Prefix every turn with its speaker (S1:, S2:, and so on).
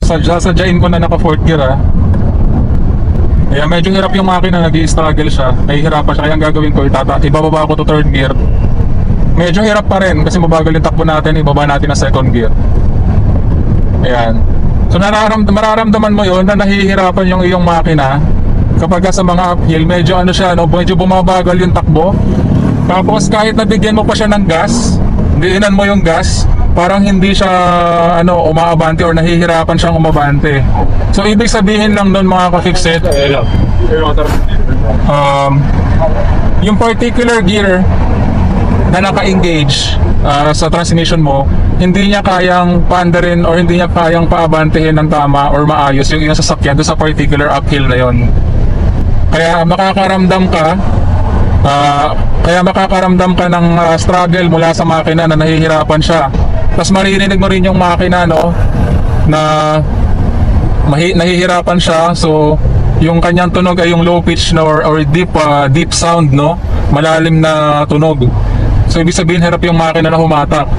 S1: Sadyain ko na naka 4th gear Kaya medyo hirap yung makina, nag-i-struggle siya. Nahihirapan siya, kaya ang gagawin ko, ibababa ko to 3rd gear. Medyo hirap pa rin kasi mabagal yung takbo natin, ibaba natin na 2nd gear. Ayan. So mararamdaman mo yun na nahihirapan yung iyong makina kapag sa mga uphill, medyo ano siya, no, medyo bumabagal yung takbo. Tapos kahit nabigyan mo pa siya ng gas, diinan mo yung gas, parang hindi siya umaabante or nahihirapan siyang umabante. So ibig sabihin lang nun mga ka-fixit, yung particular gear na naka-engage sa transmission mo, hindi niya kayang paandarin or hindi niya kayang paabantehin ng tama or maayos yung iyong sasakyan doon sa particular uphill na yon. Kaya makakaramdam ka ng struggle mula sa makina na nahihirapan siya. Tapos maririnig mo rin yung makina, no, na nahihirapan siya. So yung kanyang tunog ay yung low pitch na or deep sound, no, malalim na tunog. So ibig sabihin hirap yung makina na humatak.